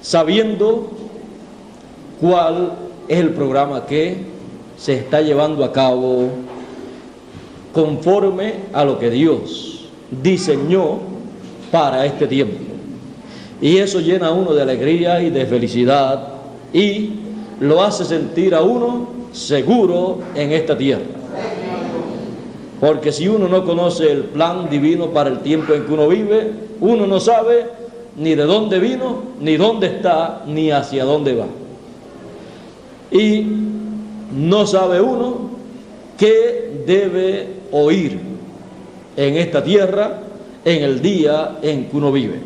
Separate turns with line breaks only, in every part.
sabiendo cuál es el programa que se está llevando a cabo conforme a lo que Dios diseñó para este tiempo. Y eso llena a uno de alegría y de felicidad y lo hace sentir a uno seguro en esta tierra. Porque si uno no conoce el plan divino para el tiempo en que uno vive, uno no sabe ni de dónde vino, ni dónde está, ni hacia dónde va. Y no sabe uno qué debe oír en esta tierra en el día en que uno vive.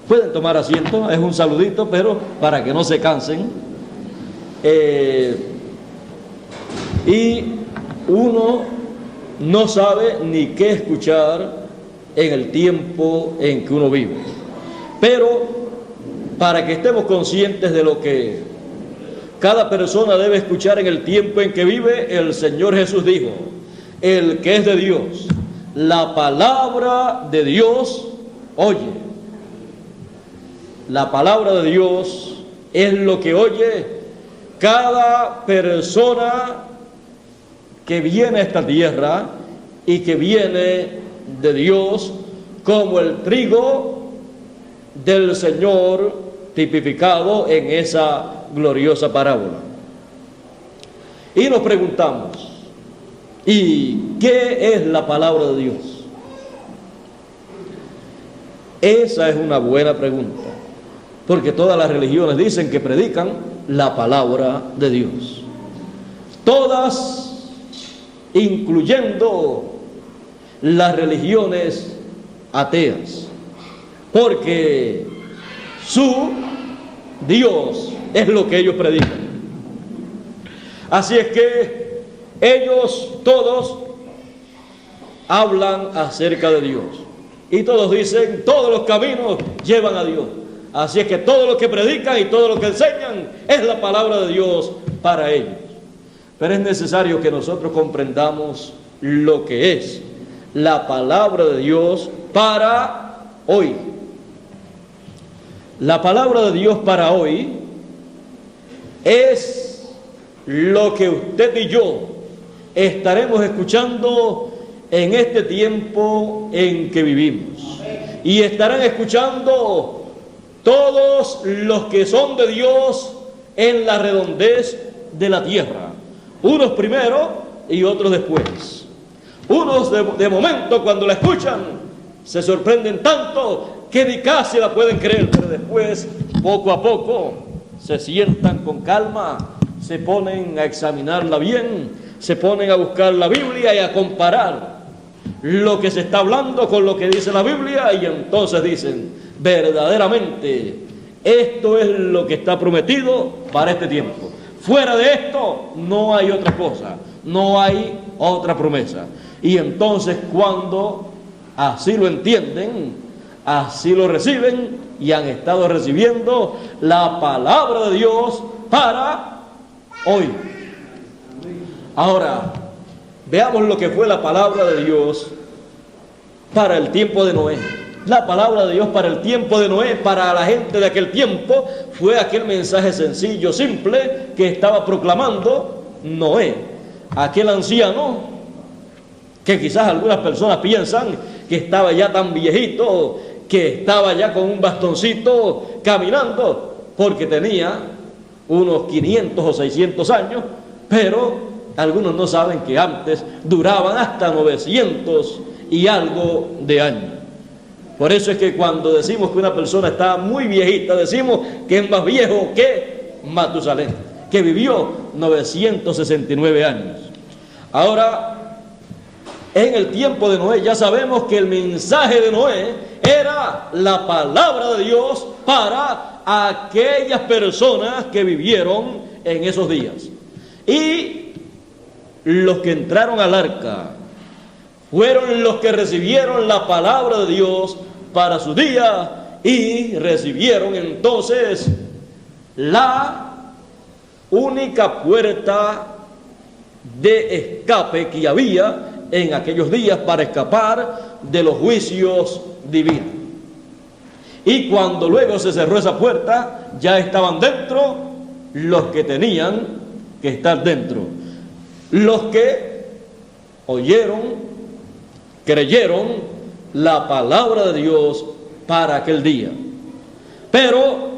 Pueden tomar asiento, es un saludito, pero para que no se cansen. Y uno no sabe ni qué escuchar en el tiempo en que uno vive. Pero para que estemos conscientes de lo que cada persona debe escuchar en el tiempo en que vive, el Señor Jesús dijo: el que es de Dios, la palabra de Dios oye. La palabra de Dios es lo que oye cada persona que viene a esta tierra y que viene de Dios, como el trigo del Señor tipificado en esa gloriosa parábola. Y nos preguntamos: ¿y qué es la palabra de Dios? Esa es una buena pregunta, porque todas las religiones dicen que predican la palabra de Dios. Todas, incluyendo las religiones ateas, porque su Dios es lo que ellos predican. Así es que ellos todos hablan acerca de Dios y todos dicen: todos los caminos llevan a Dios. Así es que todo lo que predican y todo lo que enseñan es la palabra de Dios para ellos. Pero es necesario que nosotros comprendamos lo que es la palabra de Dios para hoy. La palabra de Dios para hoy es lo que usted y yo estaremos escuchando en este tiempo en que vivimos. Y estarán escuchando todos los que son de Dios en la redondez de la tierra. Unos primero y otros después. Unos de momento, cuando la escuchan, se sorprenden tanto que ni casi la pueden creer, pero después, poco a poco, se sientan con calma, se ponen a examinarla bien, se ponen a buscar la Biblia y a comparar lo que se está hablando con lo que dice la Biblia, y entonces dicen: verdaderamente esto es lo que está prometido para este tiempo. Fuera de esto no hay otra cosa, no hay otra promesa. Y entonces, cuando así lo entienden, así lo reciben y han estado recibiendo la palabra de Dios para hoy. Ahora, veamos lo que fue la palabra de Dios para el tiempo de Noé. La palabra de Dios para el tiempo de Noé, para la gente de aquel tiempo, fue aquel mensaje sencillo, simple, que estaba proclamando Noé, aquel anciano que quizás algunas personas piensan que estaba ya tan viejito, que estaba ya con un bastoncito caminando, porque tenía unos 500 o 600 años, pero algunos no saben que antes duraban hasta 900 y algo de años. Por eso es que cuando decimos que una persona está muy viejita, decimos que es más viejo que Matusalén, que vivió 969 años. Ahora, en el tiempo de Noé, ya sabemos que el mensaje de Noé era la palabra de Dios para aquellas personas que vivieron en esos días. Y los que entraron al arca fueron los que recibieron la palabra de Dios para su día y recibieron entonces la única puerta de escape que había en aquellos días para escapar de los juicios divinos. Y cuando luego se cerró esa puerta, ya estaban dentro los que tenían que estar dentro. Los que oyeron, creyeron la palabra de Dios para aquel día. Pero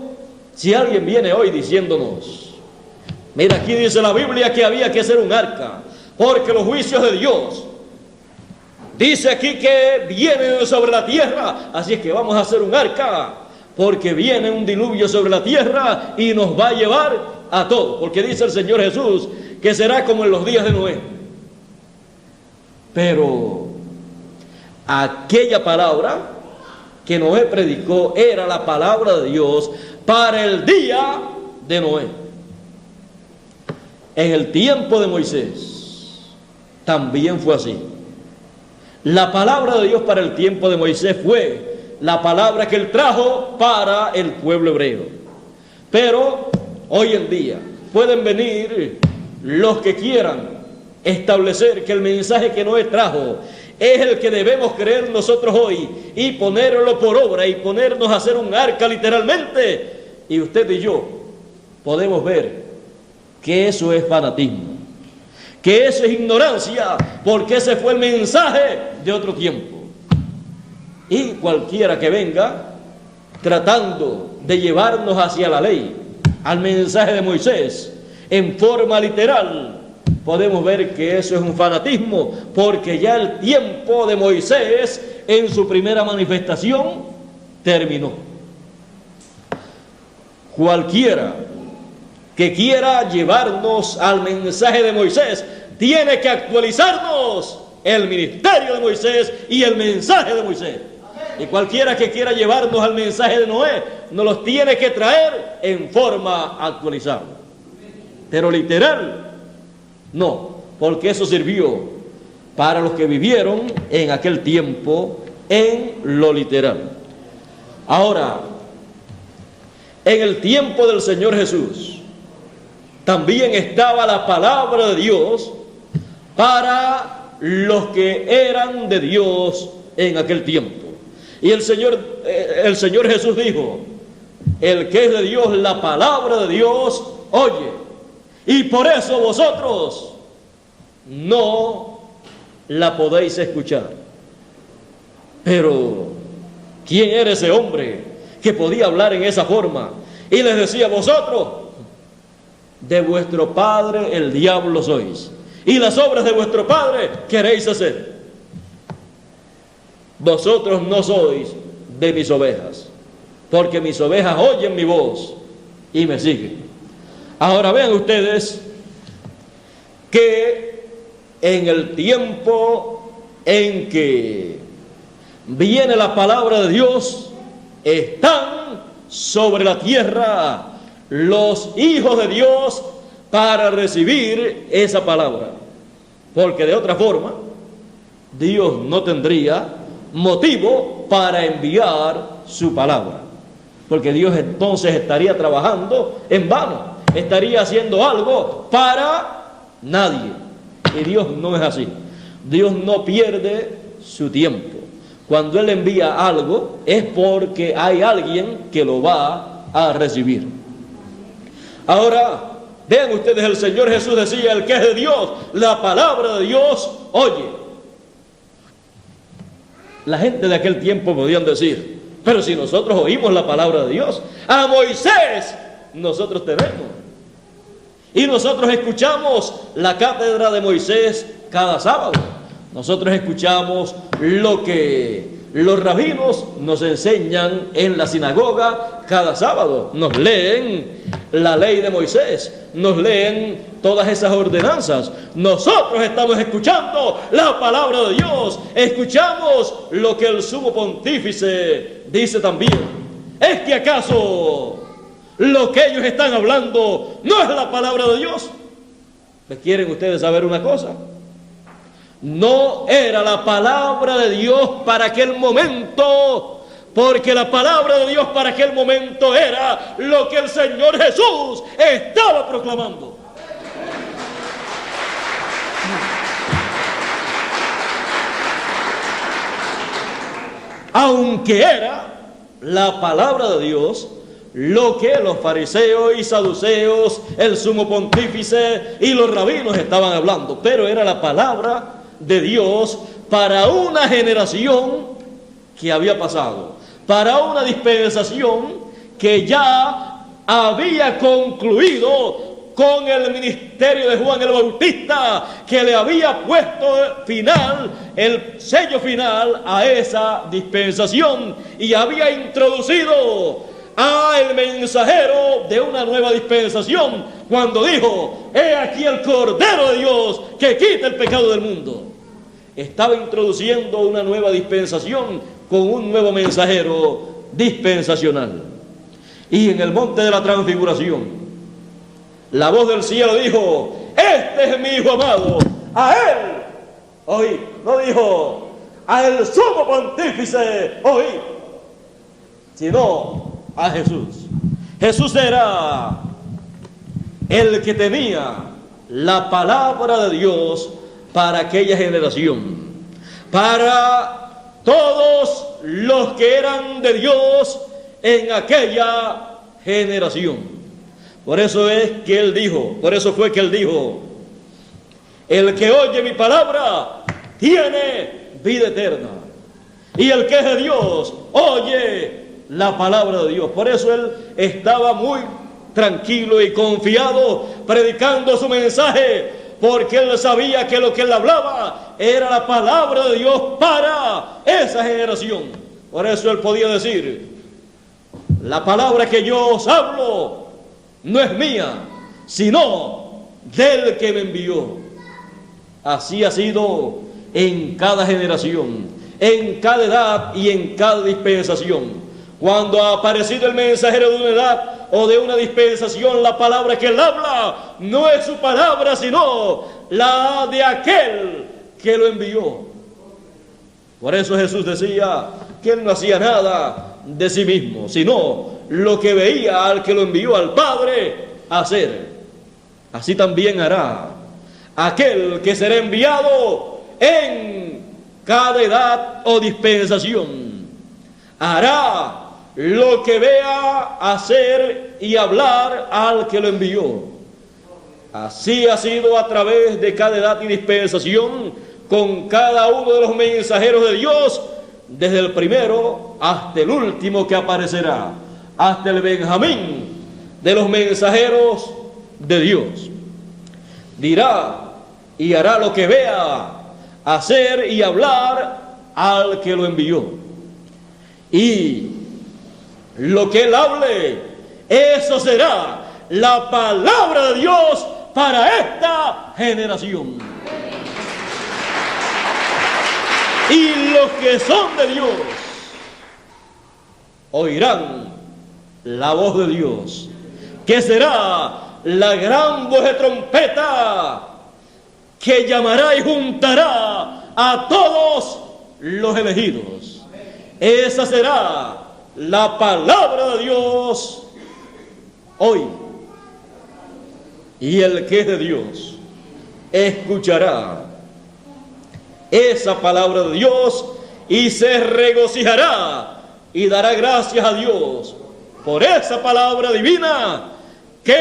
si alguien viene hoy diciéndonos, mira, aquí dice la Biblia que había que hacer un arca, porque los juicios de Dios, dice aquí que vienen sobre la tierra, así es que vamos a hacer un arca, porque viene un diluvio sobre la tierra y nos va a llevar a todos, porque dice el Señor Jesús que será como en los días de Noé. Pero aquella palabra que Noé predicó era la palabra de Dios para el día de Noé. En el tiempo de Moisés también fue así. La palabra de Dios para el tiempo de Moisés fue la palabra que él trajo para el pueblo hebreo. Pero hoy en día pueden venir los que quieran establecer que el mensaje que Noé trajo es el que debemos creer nosotros hoy y ponerlo por obra y ponernos a hacer un arca literalmente. Y usted y yo podemos ver que eso es fanatismo, que eso es ignorancia, porque ese fue el mensaje de otro tiempo. Y cualquiera que venga tratando de llevarnos hacia la ley, al mensaje de Moisés, en forma literal, podemos ver que eso es un fanatismo, porque ya el tiempo de Moisés en su primera manifestación terminó. Cualquiera que quiera llevarnos al mensaje de Moisés tiene que actualizarnos el ministerio de Moisés y el mensaje de Moisés. Y cualquiera que quiera llevarnos al mensaje de Noé nos los tiene que traer en forma actualizada. Pero literal, no, porque eso sirvió para los que vivieron en aquel tiempo en lo literal. Ahora, en el tiempo del Señor Jesús, también estaba la palabra de Dios para los que eran de Dios en aquel tiempo. Y el Señor Jesús dijo, el que es de Dios, la palabra de Dios oye. Y por eso vosotros no la podéis escuchar. Pero, ¿quién era ese hombre que podía hablar en esa forma? Y les decía, vosotros, de vuestro padre el diablo sois, y las obras de vuestro padre queréis hacer. Vosotros no sois de mis ovejas, porque mis ovejas oyen mi voz y me siguen. Ahora vean ustedes que en el tiempo en que viene la palabra de Dios, están sobre la tierra los hijos de Dios para recibir esa palabra, porque de otra forma Dios no tendría motivo para enviar su palabra, porque Dios entonces estaría trabajando en vano, estaría haciendo algo para nadie. Y Dios no es así. Dios no pierde su tiempo. Cuando Él envía algo es porque hay alguien que lo va a recibir. Ahora, vean ustedes, el Señor Jesús decía, el que es de Dios, la palabra de Dios oye. La gente de aquel tiempo podían decir, pero si nosotros oímos la palabra de Dios, a Moisés nosotros tenemos. Y nosotros escuchamos la cátedra de Moisés cada sábado. Nosotros escuchamos lo que los rabinos nos enseñan en la sinagoga cada sábado. Nos leen la ley de Moisés, nos leen todas esas ordenanzas. Nosotros estamos escuchando la palabra de Dios, escuchamos lo que el sumo pontífice dice también. ¿Es que acaso lo que ellos están hablando no es la palabra de Dios? ¿Quieren ustedes saber una cosa? No era la palabra de Dios para aquel momento, porque la palabra de Dios para aquel momento era lo que el Señor Jesús estaba proclamando. Aunque era la palabra de Dios, lo que los fariseos y saduceos, el sumo pontífice y los rabinos estaban hablando, pero era la palabra de Dios para una generación que había pasado, para una dispensación que ya había concluido con el ministerio de Juan el Bautista, que le había puesto final, el sello final a esa dispensación, y había introducido al mensajero de una nueva dispensación, cuando dijo: he aquí el Cordero de Dios que quita el pecado del mundo. Estaba introduciendo una nueva dispensación con un nuevo mensajero dispensacional. Y en el monte de la transfiguración, la voz del cielo dijo: este es mi hijo amado, a él oí. No dijo al sumo pontífice oí, sino a Jesús. Jesús era el que tenía la palabra de Dios para aquella generación, para todos los que eran de Dios en aquella generación. Por eso es que él dijo, por eso fue que él dijo: el que oye mi palabra tiene vida eterna. Y el que es de Dios oye la palabra de Dios. Por eso él estaba muy tranquilo y confiado predicando su mensaje, porque él sabía que lo que él hablaba era la palabra de Dios para esa generación. Por eso él podía decir: la palabra que yo os hablo no es mía, sino del que me envió. Así ha sido en cada generación, en cada edad y en cada dispensación. Cuando ha aparecido el mensajero de una edad o de una dispensación, la palabra que él habla no es su palabra, sino la de aquel que lo envió. Por eso Jesús decía que él no hacía nada de sí mismo, sino lo que veía al que lo envió, al Padre, hacer. Así también hará aquel que será enviado en cada edad o dispensación. Hará lo que vea hacer y hablar al que lo envió. Así ha sido a través de cada edad y dispensación con cada uno de los mensajeros de Dios, desde el primero hasta el último que aparecerá, hasta el Benjamín de los mensajeros de Dios. Dirá y hará lo que vea hacer y hablar al que lo envió. Y lo que él hable, eso será la palabra de Dios para esta generación. Y los que son de Dios oirán la voz de Dios, que será la gran voz de trompeta que llamará y juntará a todos los elegidos. Esa será la palabra de Dios hoy. Y el que es de Dios escuchará esa palabra de Dios y se regocijará y dará gracias a Dios por esa palabra divina que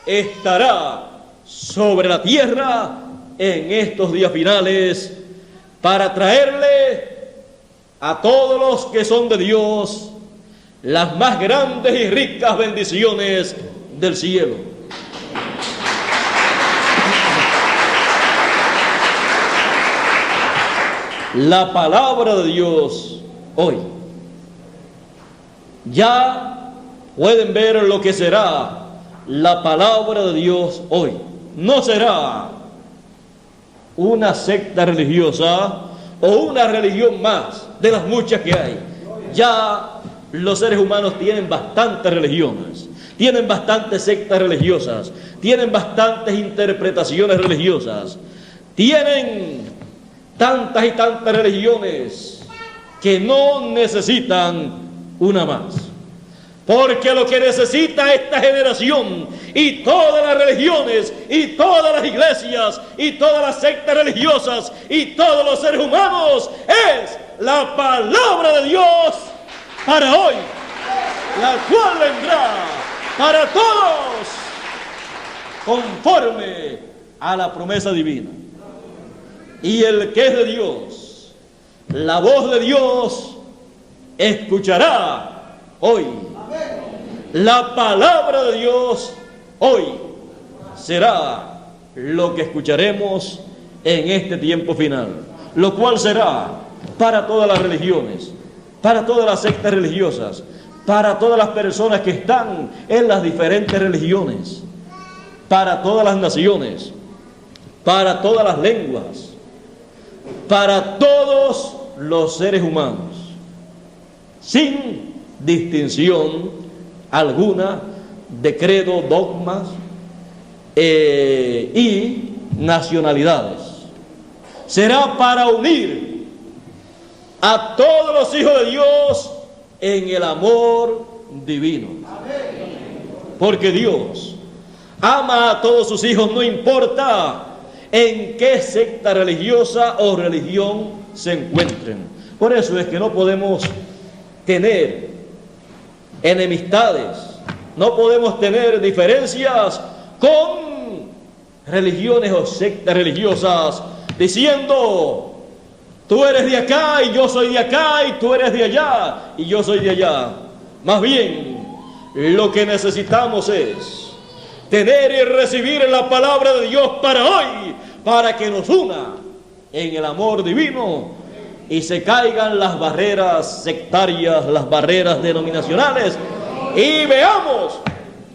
estará sobre la tierra en estos días finales, para traerle a todos los que son de Dios las más grandes y ricas bendiciones del cielo. La palabra de Dios hoy. Ya pueden ver lo que será la palabra de Dios hoy. No será una secta religiosa o una religión más de las muchas que hay. Ya los seres humanos tienen bastantes religiones, tienen bastantes sectas religiosas, tienen bastantes interpretaciones religiosas, tienen tantas y tantas religiones que no necesitan una más. Porque lo que necesita esta generación y todas las religiones y todas las iglesias y todas las sectas religiosas y todos los seres humanos es la palabra de Dios para hoy, la cual vendrá para todos conforme a la promesa divina. Y el que es de Dios, la voz de Dios, escuchará hoy. La palabra de Dios hoy será lo que escucharemos en este tiempo final, lo cual será para todas las religiones, para todas las sectas religiosas, para todas las personas que están en las diferentes religiones, para todas las naciones, para todas las lenguas, para todos los seres humanos, sin distinción alguna de credo, dogmas y nacionalidades. Será para unir a todos los hijos de Dios en el amor divino. Porque Dios ama a todos sus hijos, no importa en qué secta religiosa o religión se encuentren. Por eso es que no podemos tener enemistades, no podemos tener diferencias con religiones o sectas religiosas, diciendo: tú eres de acá y yo soy de acá, y tú eres de allá y yo soy de allá. Más bien, lo que necesitamos es tener y recibir la palabra de Dios para hoy, para que nos una en el amor divino y se caigan las barreras sectarias, las barreras denominacionales, y veamos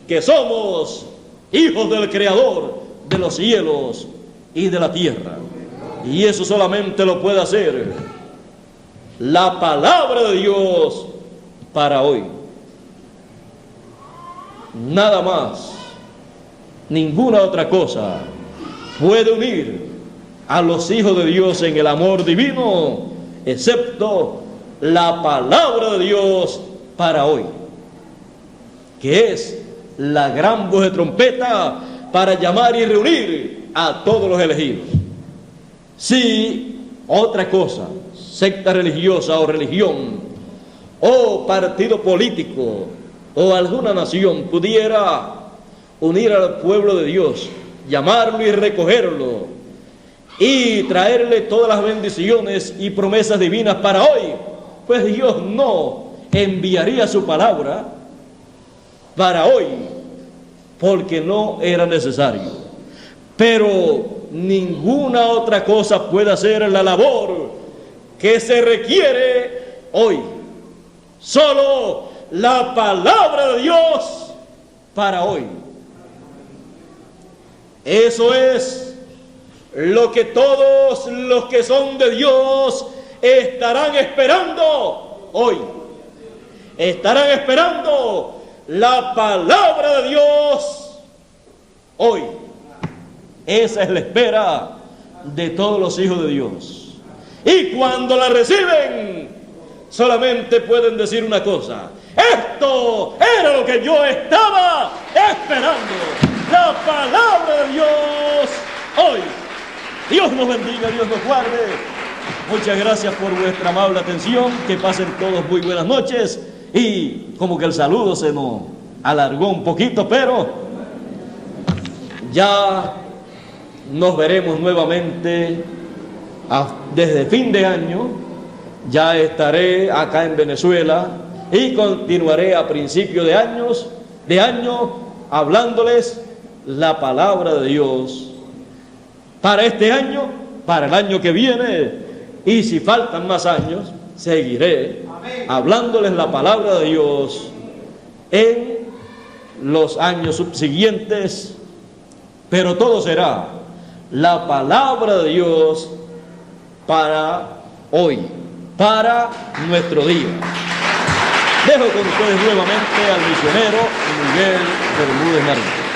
que somos hijos del Creador de los cielos y de la tierra. Y eso solamente lo puede hacer la palabra de Dios para hoy. Nada más, ninguna otra cosa puede unir a los hijos de Dios en el amor divino, excepto la palabra de Dios para hoy, que es la gran voz de trompeta para llamar y reunir a todos los elegidos. Si otra cosa, secta religiosa o religión o partido político o alguna nación pudiera unir al pueblo de Dios, llamarlo y recogerlo y traerle todas las bendiciones y promesas divinas para hoy, pues Dios no enviaría su palabra para hoy, porque no era necesario. Pero ninguna otra cosa puede hacer la labor que se requiere hoy. Solo la palabra de Dios para hoy. Eso es lo que todos los que son de Dios estarán esperando hoy. Estarán esperando la palabra de Dios hoy. Esa es la espera de todos los hijos de Dios. Y cuando la reciben, solamente pueden decir una cosa: esto era lo que yo estaba esperando. La palabra de Dios hoy. Dios nos bendiga, Dios nos guarde. Muchas gracias por vuestra amable atención. Que pasen todos muy buenas noches. Y como que el saludo se nos alargó un poquito, pero ya nos veremos nuevamente desde fin de año. Ya estaré acá en Venezuela y continuaré a principio de año hablándoles la palabra de Dios para este año, para el año que viene, y si faltan más años, seguiré hablándoles la palabra de Dios en los años subsiguientes, pero todo será la palabra de Dios para hoy, para nuestro día. Dejo con ustedes nuevamente al misionero Miguel Bermúdez Marín.